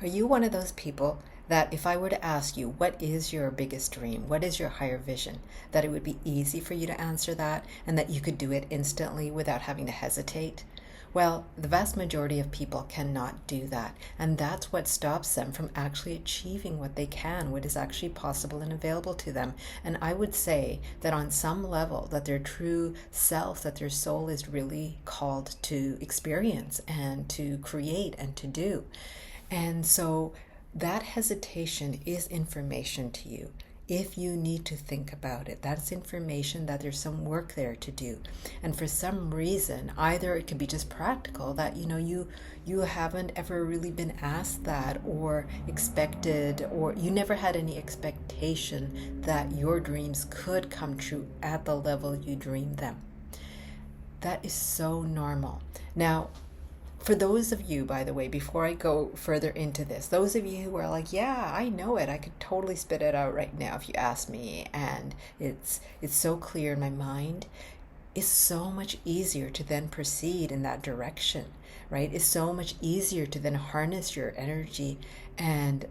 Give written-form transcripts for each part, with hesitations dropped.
Are you one of those people that if I were to ask you, what is your biggest dream? What is your higher vision? That it would be easy for you to answer that and that you could do it instantly without having to hesitate? Well, the vast majority of people cannot do that. And that's what stops them from actually achieving what they can, what is actually possible and available to them. And I would say that on some level, that their true self, that their soul is really called to experience and to create and to do. And so that hesitation is information to you. If you need to think about it, that's information that there's some work there to do. And for some reason, either it could be just practical that you haven't ever really been asked that or expected, or you never had any expectation that your dreams could come true at the level you dreamed them. That is so normal. Now, for those of you, by the way, before I go further into this, those of you who are like, yeah, I know it, I could totally spit it out right now if you ask me, and it's so clear in my mind, it's so much easier to then proceed in that direction, right? It's so much easier to then harness your energy and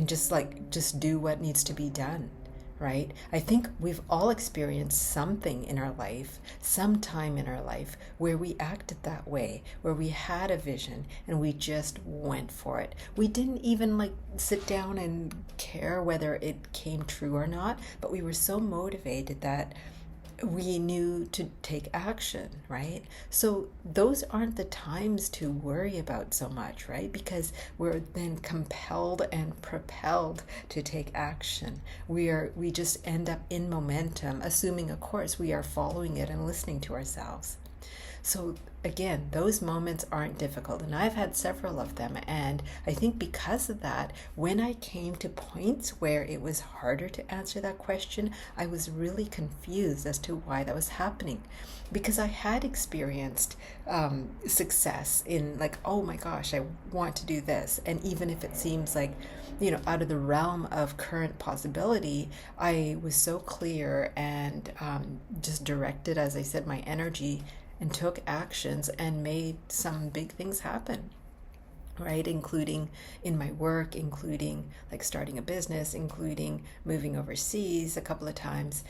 just do what needs to be done. Right? I think we've all experienced something in our life, some time in our life, where we acted that way, where we had a vision and we just went for it. We didn't even sit down and care whether it came true or not, but we were so motivated that we knew to take action, right? So those aren't the times to worry about so much, right? Because we're then compelled and propelled to take action. We just end up in momentum, assuming, of course, we are following it and listening to ourselves. So again, those moments aren't difficult, and I've had several of them. And I think because of that, when I came to points where it was harder to answer that question, I was really confused as to why that was happening. Because I had experienced success in oh my gosh, I want to do this. And even if it seems out of the realm of current possibility, I was so clear and just directed, as I said, my energy and took actions and made some big things happen, right? Including in my work, including starting a business, including moving overseas a couple of times.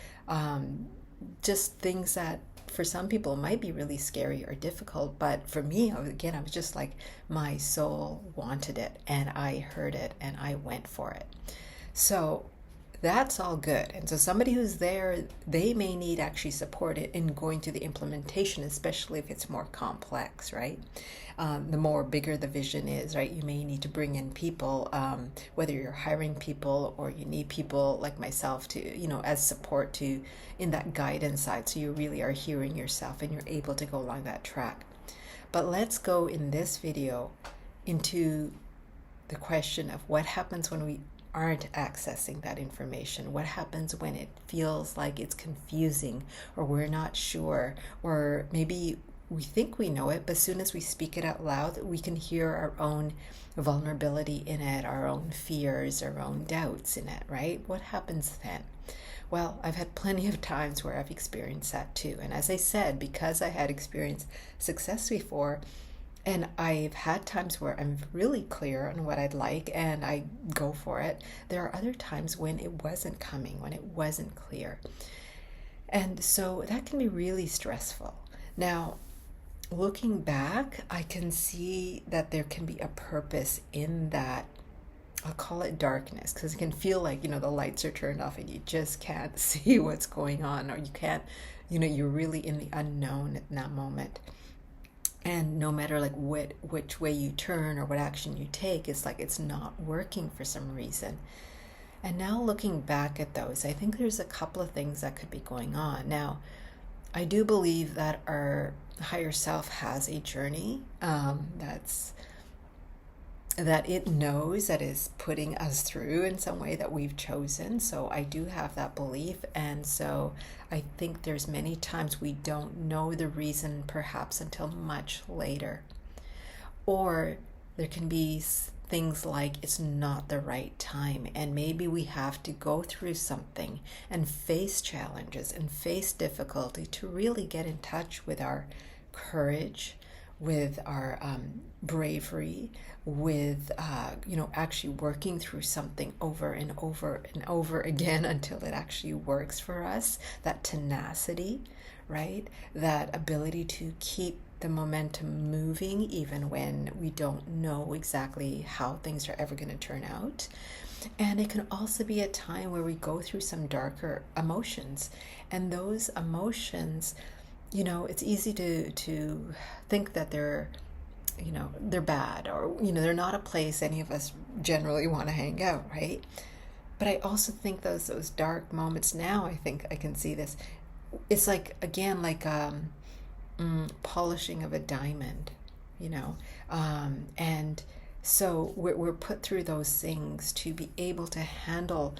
Just things that for some people might be really scary or difficult, but for me, I was just my soul wanted it and I heard it and I went for it. So that's all good. And so somebody who's there, they may need actually support in going through the implementation, especially if it's more complex, right? The more bigger the vision is, right? You may need to bring in people, whether you're hiring people or you need people like myself to, as support to in that guidance side. So you really are hearing yourself and you're able to go along that track. But let's go in this video into the question of what happens when we aren't accessing that information. What happens when it feels like it's confusing or we're not sure, or maybe we think we know it, but as soon as we speak it out loud, we can hear our own vulnerability in it, our own fears, our own doubts in it, right? What happens then? Well, I've had plenty of times where I've experienced that too. And as I said, because I had experienced success before, and I've had times where I'm really clear on what I'd like and I go for it. There are other times when it wasn't coming, when it wasn't clear. And so that can be really stressful. Now, looking back, I can see that there can be a purpose in that. I'll call it darkness, because it can feel like, the lights are turned off and you just can't see what's going on, or you can't, you're really in the unknown at that moment. And no matter which way you turn or what action you take, it's not working for some reason. And now looking back at those, I think there's a couple of things that could be going on. Now, I do believe that our higher self has a journey that it knows that is putting us through in some way that we've chosen. So I do have that belief. And so I think there's many times we don't know the reason perhaps until much later. Or there can be things like it's not the right time, and maybe we have to go through something and face challenges and face difficulty to really get in touch with our courage, with our bravery, with actually working through something over and over and over again until it actually works for us. That tenacity, right? That ability to keep the momentum moving even when we don't know exactly how things are ever going to turn out. And it can also be a time where we go through some darker emotions. And those emotions, it's easy to think that they're bad, or they're not a place any of us generally want to hang out, right? But I also think those dark moments, now I think I can see this, it's like, again, like polishing of a diamond, and so we're put through those things to be able to handle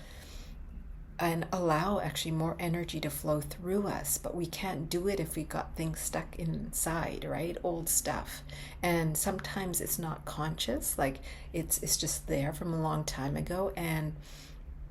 and allow actually more energy to flow through us. But we can't do it if we got things stuck inside, right? Old stuff. And sometimes it's not conscious, like it's just there from a long time ago. And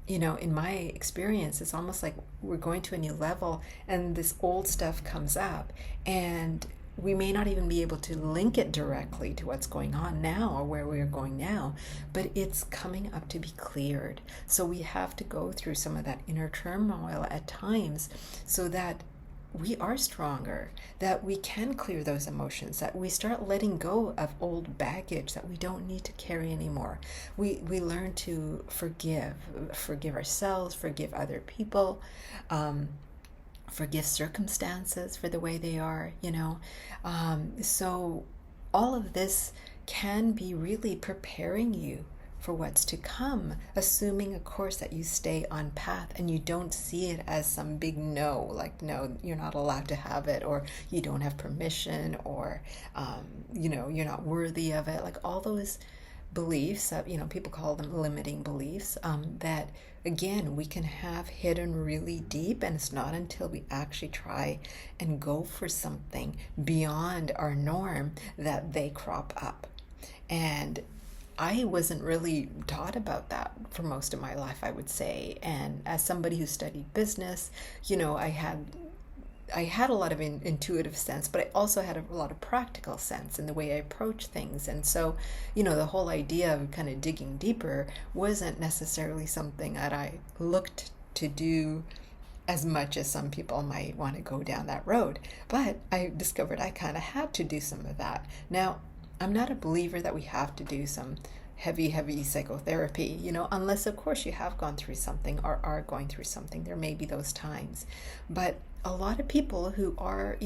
in my experience, it's almost like we're going to a new level and this old stuff comes up, and we may not even be able to link it directly to what's going on now or where we're going now, but it's coming up to be cleared. So we have to go through some of that inner turmoil at times so that we are stronger, that we can clear those emotions, that we start letting go of old baggage that we don't need to carry anymore. We learn to forgive ourselves, forgive other people, forgive circumstances for the way they are, So all of this can be really preparing you for what's to come, assuming, of course, that you stay on path and you don't see it as some big no, like, no, you're not allowed to have it, or you don't have permission, or, you're not worthy of it. Like all those beliefs that, people call them limiting beliefs, that, again, we can have hidden really deep. And it's not until we actually try and go for something beyond our norm that they crop up. And I wasn't really taught about that for most of my life, I would say. And as somebody who studied business, I had a lot of intuitive sense, but I also had a lot of practical sense in the way I approach things. And so, the whole idea of kind of digging deeper wasn't necessarily something that I looked to do as much as some people might want to go down that road. But I discovered I kind of had to do some of that. Now, I'm not a believer that we have to do some heavy psychotherapy, unless, of course, you have gone through something or are going through something. There may be those times. But a lot of people who are,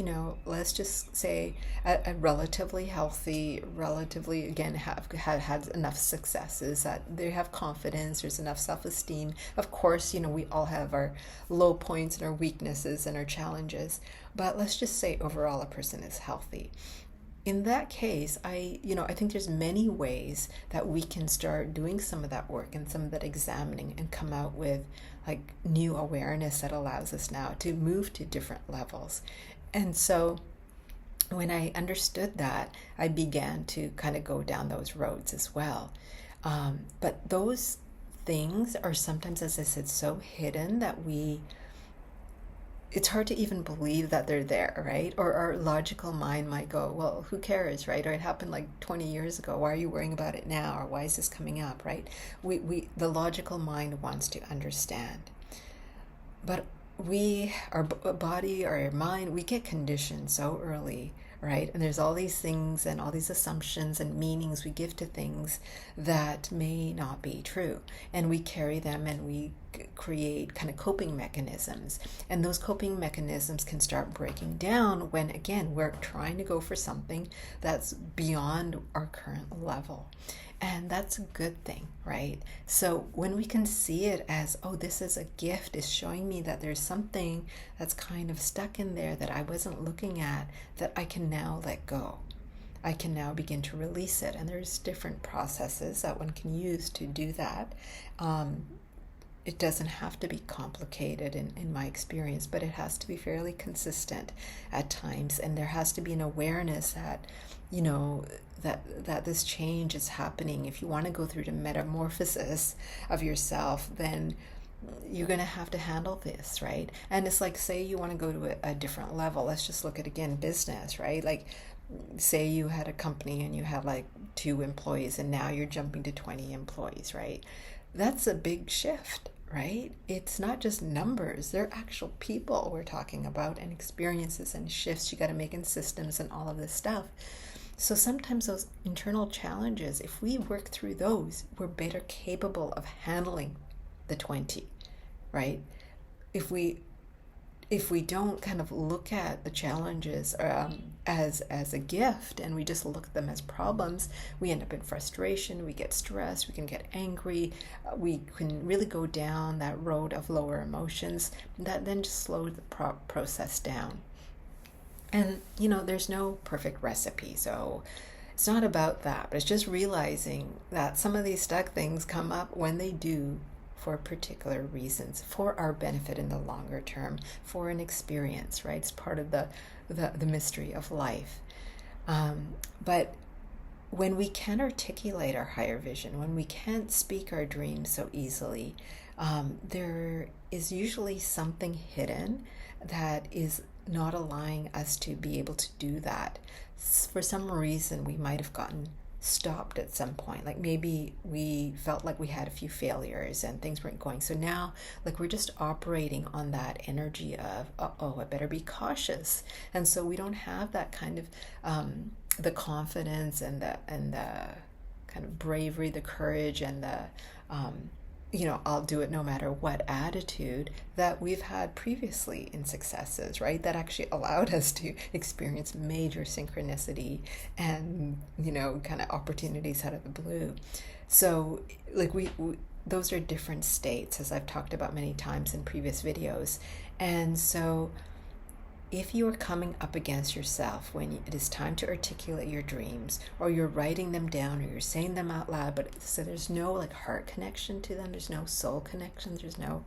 let's just say a relatively healthy, relatively, again, have had enough successes that they have confidence, there's enough self-esteem. Of course, we all have our low points and our weaknesses and our challenges. But let's just say overall a person is healthy. In that case, I think there's many ways that we can start doing some of that work and some of that examining and come out with like new awareness that allows us now to move to different levels. And so when I understood that, I began to kind of go down those roads as well. But those things are sometimes, as I said, so hidden that it's hard to even believe that they're there, right? Or our logical mind might go, well, who cares, right? Or it happened like 20 years ago. Why are you worrying about it now? Or why is this coming up, right? The logical mind wants to understand. But our body, our mind, we get conditioned so early, right? And there's all these things and all these assumptions and meanings we give to things that may not be true. And we carry them and we create kind of coping mechanisms. And those coping mechanisms can start breaking down when, again, we're trying to go for something that's beyond our current level. And that's a good thing, right? So when we can see it as, oh, this is a gift, it's showing me that there's something that's kind of stuck in there that I wasn't looking at, that I can now let go. I can now begin to release it. And there's different processes that one can use to do that. It doesn't have to be complicated in my experience, but it has to be fairly consistent at times. And there has to be an awareness that, that this change is happening. If you want to go through the metamorphosis of yourself, then you're going to have to handle this, right? And it's like, say you want to go to a different level. Let's just look at, again, business, right? Like say you had a company and you had like 2 employees and now you're jumping to 20 employees, right? That's a big shift, right? It's not just numbers, they're actual people we're talking about, and experiences and shifts you got to make in systems and all of this stuff. So sometimes those internal challenges, if we work through those, we're better capable of handling the 20, right? If we don't kind of look at the challenges as a gift, and we just look at them as problems, we end up in frustration, we get stressed, we can get angry, we can really go down that road of lower emotions that then just slow the process down. And there's no perfect recipe, so it's not about that, but it's just realizing that some of these stuck things come up when they do for particular reasons, for our benefit in the longer term, for an experience, right? It's part of the mystery of life. But when we can articulate our higher vision, when we can't speak our dreams so easily, there is usually something hidden that is not allowing us to be able to do that. For some reason, we might have gotten stopped at some point. Like maybe we felt like we had a few failures and things weren't going. So now, like, we're just operating on that energy of, I better be cautious. And so we don't have that kind of the confidence and the kind of bravery, the courage, and the I'll do it no matter what attitude that we've had previously in successes, right? That actually allowed us to experience major synchronicity and, kind of opportunities out of the blue. So like we those are different states, as I've talked about many times in previous videos. And so if you are coming up against yourself when it is time to articulate your dreams, or you're writing them down, or you're saying them out loud, but so there's no like heart connection to them, there's no soul connection, there's no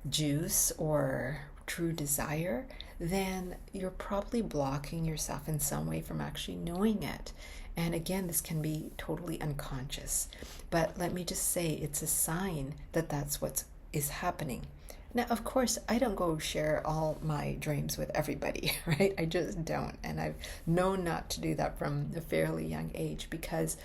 juice or true desire, then you're probably blocking yourself in some way from actually knowing it. And again, this can be totally unconscious. But let me just say, it's a sign that that's what is happening. Now, of course, I don't go share all my dreams with everybody, right? I just don't. And I've known not to do that from a fairly young age, because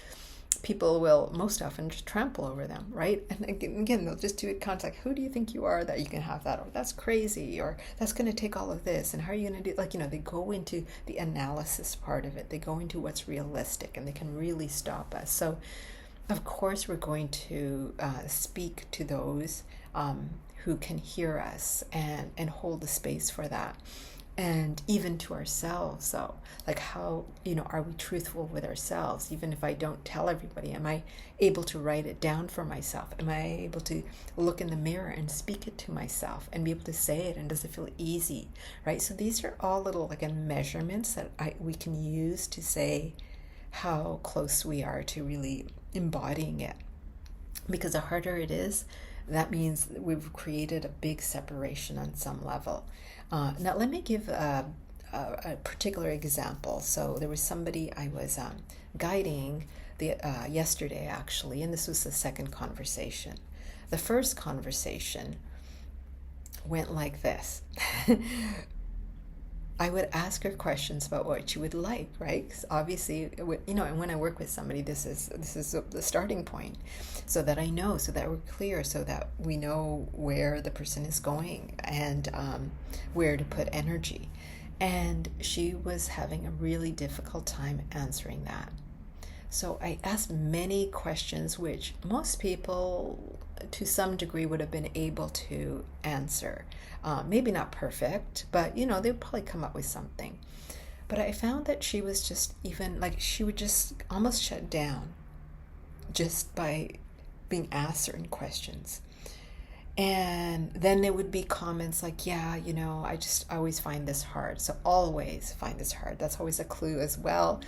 people will most often just trample over them, right? And again, they'll just do it contact. Who do you think you are that you can have that? Or that's crazy, or that's going to take all of this. And how are you going to do, they go into the analysis part of it. They go into what's realistic, and they can really stop us. So, of course, we're going to speak to those who can hear us and hold the space for that. And even to ourselves. So like, how, are we truthful with ourselves? Even if I don't tell everybody, am I able to write it down for myself? Am I able to look in the mirror and speak it to myself and be able to say it? And does it feel easy, right? So these are all little measurements that we can use to say how close we are to really embodying it. Because the harder it is, that means we've created a big separation on some level. Now, let me give a particular example. So there was somebody I was guiding yesterday, actually, and this was the second conversation. The first conversation went like this. I would ask her questions about what she would like, right? Because obviously, and when I work with somebody, this is the starting point, so that I know, so that we're clear, so that we know where the person is going and where to put energy. And she was having a really difficult time answering that. So I asked many questions, which most people, to some degree, would have been able to answer. Maybe not perfect, but they'd probably come up with something. But I found that she was just she would just almost shut down just by being asked certain questions. And then there would be comments like, yeah, I always find this hard. So always find this hard. That's always a clue as well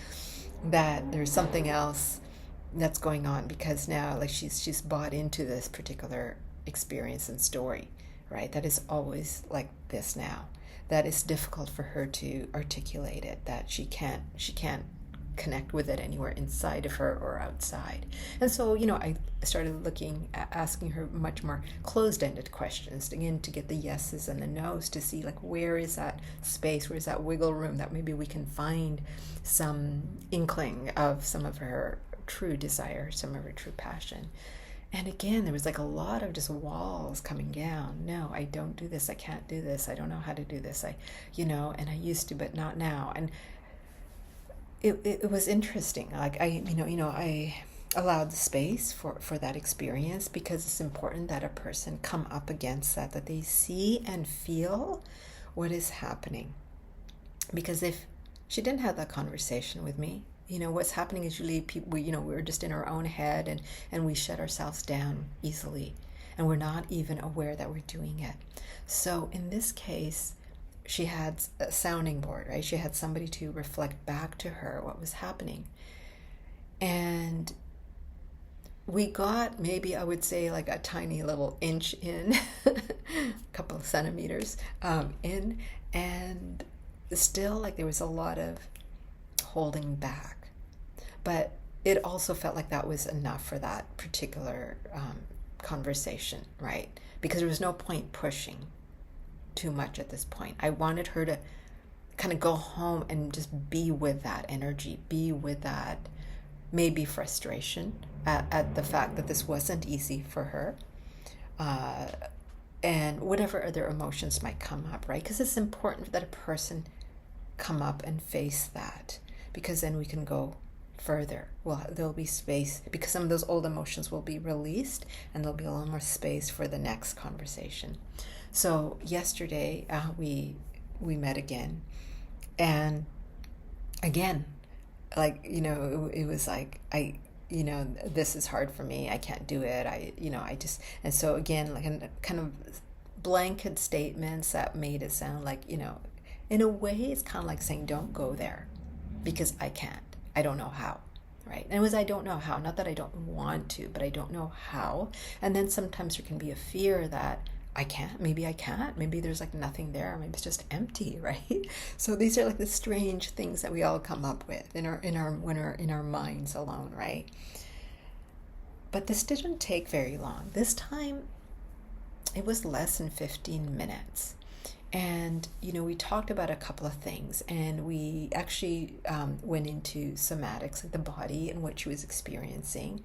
that there's something else that's going on, because now she's bought into this particular experience and story, right? That is always like this now. That is difficult for her to articulate it, that she can't connect with it anywhere inside of her or outside. And so, I started asking her much more closed-ended questions, again, to get the yeses and the nos, to see like, where is that space, where is that wiggle room that maybe we can find some inkling of some of her true desire, some of her true passion. And again, there was like a lot of just walls coming down. No, I don't do this. I can't do this. I don't know how to do this. And I used to, but not now. And it was interesting. Like I allowed the space for that experience, because it's important that a person come up against that they see and feel what is happening. Because if she didn't have that conversation with me, what's happening is usually people, we're just in our own head, and we shut ourselves down easily, and we're not even aware that we're doing it. So in this case, she had a sounding board, right? She had somebody to reflect back to her what was happening. And we got, maybe I would say, like a tiny little inch in, a couple of centimeters in, and still like there was a lot of holding back. But it also felt like that was enough for that particular conversation, right? Because there was no point pushing too much at this point. I wanted her to kind of go home and just be with that energy, be with that maybe frustration at the fact that this wasn't easy for her, and whatever other emotions might come up, right? Because it's important that a person come up and face that, because then we can go further. Well, there'll be space, because some of those old emotions will be released, and there'll be a little more space for the next conversation. So yesterday we met again, and again, like, it was like, this is hard for me. I can't do it. And so again, like kind of blanket statements that made it sound like, in a way, it's kind of like saying, don't go there because I can't. I don't know how, right? And it was, I don't know how. Not that I don't want to, but I don't know how. And then sometimes there can be a fear that I can't. Maybe I can't. Maybe there's like nothing there. Maybe it's just empty, right? So these are like the strange things that we all come up with when we're in our minds alone, right? But this didn't take very long. This time, it was less than 15 minutes. And, we talked about a couple of things, and we actually went into somatics, like the body and what she was experiencing.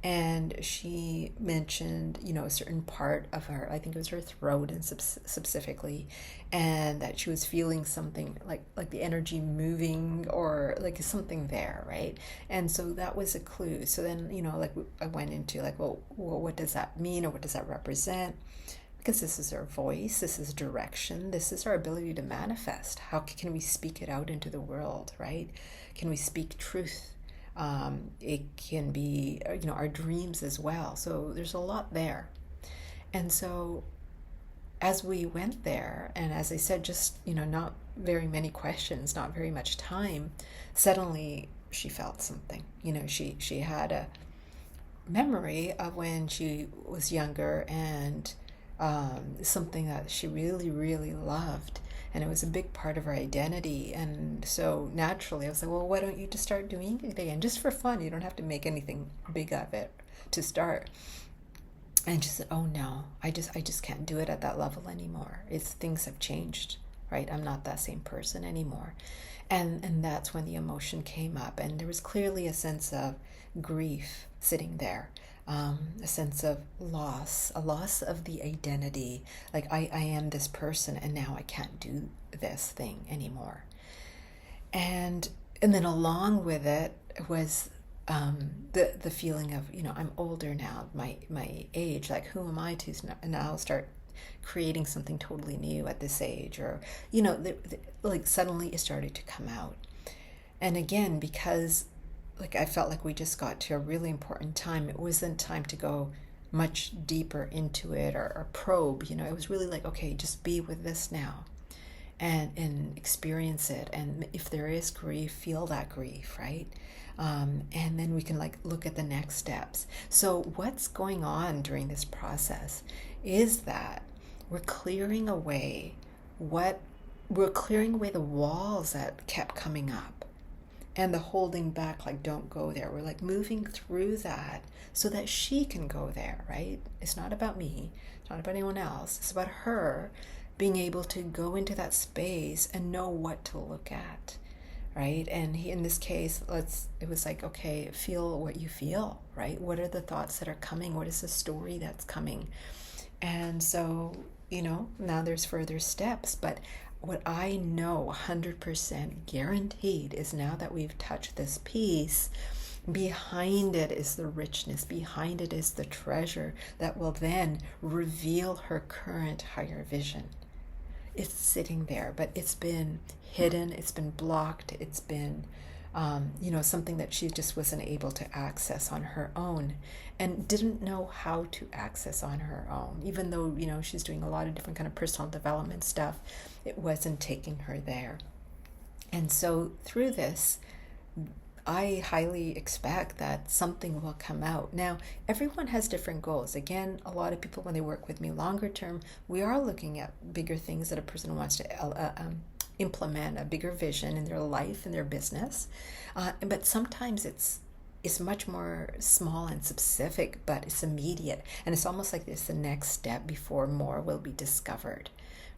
And she mentioned, a certain part of her, I think it was her throat and specifically, and that she was feeling something like the energy moving, or like something there, right? And so that was a clue. So then, I went into like, well, what does that mean, or what does that represent? Because this is our voice, this is direction, this is our ability to manifest. How can we speak it out into the world, right? Can we speak truth? It can be, our dreams as well. So there's a lot there. And so as we went there, and as I said, just, not very many questions, not very much time, suddenly she felt something. She had a memory of when she was younger, and something that she really, really loved, and it was a big part of her identity. And so naturally I was like, well, why don't you just start doing it again, just for fun? You don't have to make anything big of it to start. And she said, oh no, I just can't do it at that level anymore. Things have changed, right? I'm not that same person anymore. And that's when the emotion came up, and there was clearly a sense of grief sitting there. A sense of loss, a loss of the identity. Like, I am this person, and now I can't do this thing anymore. And then along with it was the feeling of, I'm older now, my age, like, who am I to now start creating something totally new at this age? Or, like, suddenly it started to come out. And again, because I felt like we just got to a really important time. It wasn't time to go much deeper into it or probe. It was really like, okay, just be with this now and experience it. And if there is grief, feel that grief, right? And then we can look at the next steps. So what's going on during this process is that we're clearing away the walls that kept coming up. and the holding back, like, don't go there. We're like moving through that so that she can go there, right? It's not about me, it's not about anyone else, it's about her being able to go into that space and know what to look at, right? And in this case, it was like, okay, feel what you feel, right? What are the thoughts that are coming? What is the story that's coming? And so, now there's further steps, but what I know 100% guaranteed is, now that we've touched this piece, behind it is the richness, behind it is the treasure that will then reveal her current higher vision. It's sitting there, but it's been hidden, it's been blocked, it's been something that she just wasn't able to access on her own, and didn't know how to access on her own. Even though, she's doing a lot of different kind of personal development stuff, it wasn't taking her there. And so through this, I highly expect that something will come out. Now, everyone has different goals. Again, a lot of people, when they work with me longer term, we are looking at bigger things that a person wants to implement, a bigger vision in their life, in their business. But sometimes it's much more small and specific, but it's immediate. And it's almost like it's the next step before more will be discovered,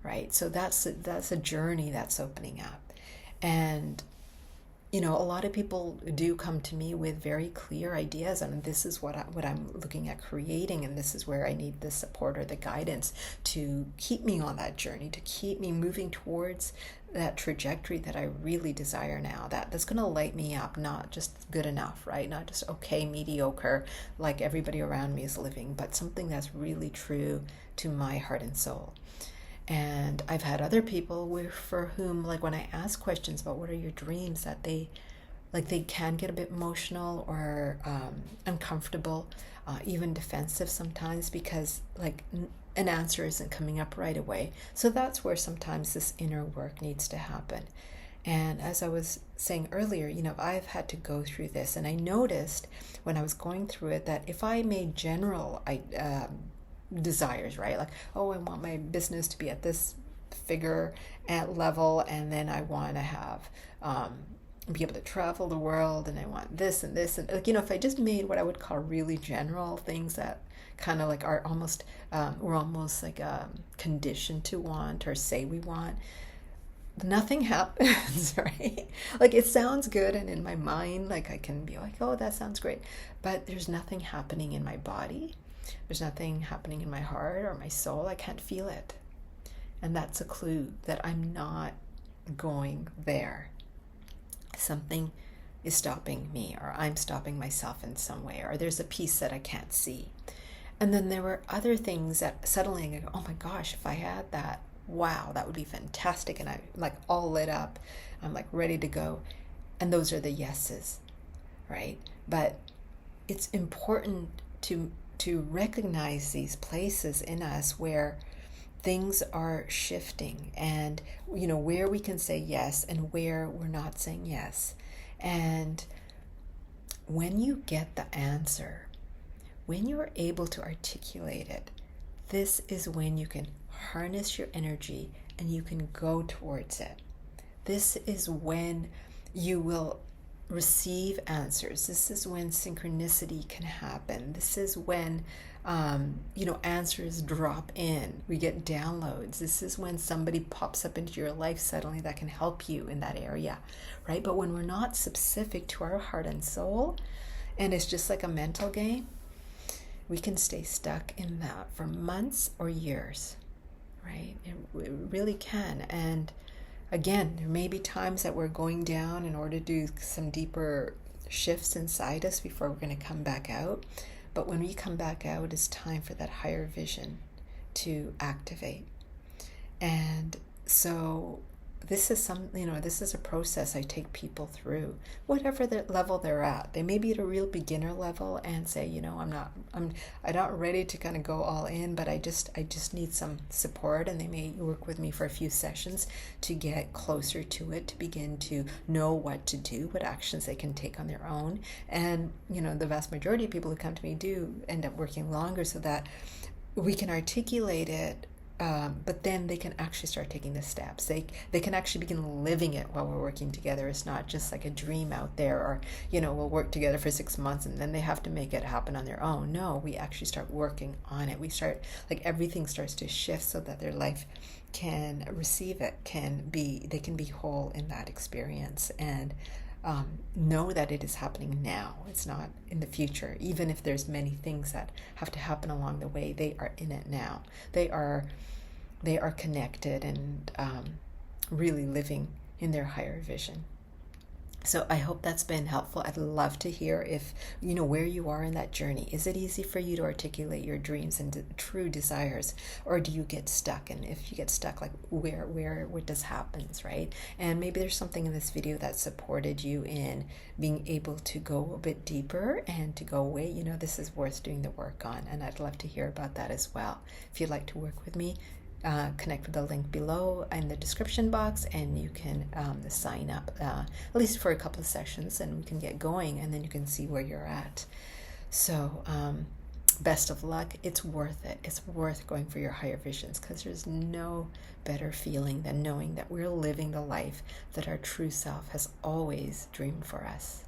right? So that's a journey that's opening up. And a lot of people do come to me with very clear ideas, and this is what I'm looking at creating, and this is where I need the support or the guidance to keep me on that journey, to keep me moving towards that trajectory that I really desire now, that's going to light me up, not just good enough, right? Not just okay, mediocre, like everybody around me is living, but something that's really true to my heart and soul. And I've had other people for whom, like, when I ask questions about what are your dreams, that they can get a bit emotional or uncomfortable, even defensive sometimes, because an answer isn't coming up right away. So that's where sometimes this inner work needs to happen. And as I was saying earlier, I've had to go through this, and I noticed when I was going through it that if I made general desires, right? Like, oh, I want my business to be at this figure at level, and then I want to have be able to travel the world, and I want this and this, and if I just made what I would call really general things that kind of like are almost we're almost like conditioned to want or say we want, nothing happens, right? Like, it sounds good, and in my mind, like, I can be like, oh, that sounds great, but there's nothing happening in my body. There's nothing happening in my heart or my soul. I can't feel it. And that's a clue that I'm not going there. Something is stopping me, or I'm stopping myself in some way, or there's a piece that I can't see. And then there were other things that suddenly I go, oh my gosh, if I had that, wow, that would be fantastic. And I'm like all lit up. I'm like ready to go. And those are the yeses, right? But it's important to recognize these places in us where things are shifting, and where we can say yes and where we're not saying yes. And when you get the answer, when you're able to articulate it, this is when you can harness your energy and you can go towards it. This is when you will receive answers. This is when synchronicity can happen. This is when answers drop in. We get downloads. This is when somebody pops up into your life suddenly that can help you in that area, right? But when we're not specific to our heart and soul, and it's just like a mental game, we can stay stuck in that for months or years, right? It really can. And again, there may be times that we're going down in order to do some deeper shifts inside us before we're going to come back out. But when we come back out, it's time for that higher vision to activate. And so this is this is a process I take people through, whatever the level they're at. They may be at a real beginner level and say, I'm not ready to kind of go all in, but I just need some support, and they may work with me for a few sessions to get closer to it, to begin to know what to do, what actions they can take on their own. And the vast majority of people who come to me do end up working longer, so that we can articulate it but then they can actually start taking the steps. They can actually begin living it while we're working together. It's not just like a dream out there, or we'll work together for 6 months and then they have to make it happen on their own. No, we actually start working on it. We start, like, everything starts to shift so that their life can receive it, they can be whole in that experience, and know that it is happening now. It's not in the future. Even if there's many things that have to happen along the way, they are in it now. They are connected and really living in their higher vision. So I hope that's been helpful. I'd love to hear if where you are in that journey. Is it easy for you to articulate your dreams and true desires, or do you get stuck? And if you get stuck, like what does happens, right? And maybe there's something in this video that supported you in being able to go a bit deeper and to go away. This is worth doing the work on, and I'd love to hear about that as well. If you'd like to work with me, connect with the link below in the description box, and you can sign up at least for a couple of sessions, and we can get going, and then you can see where you're at. So best of luck. It's worth it. It's worth going for your higher visions, because there's no better feeling than knowing that we're living the life that our true self has always dreamed for us.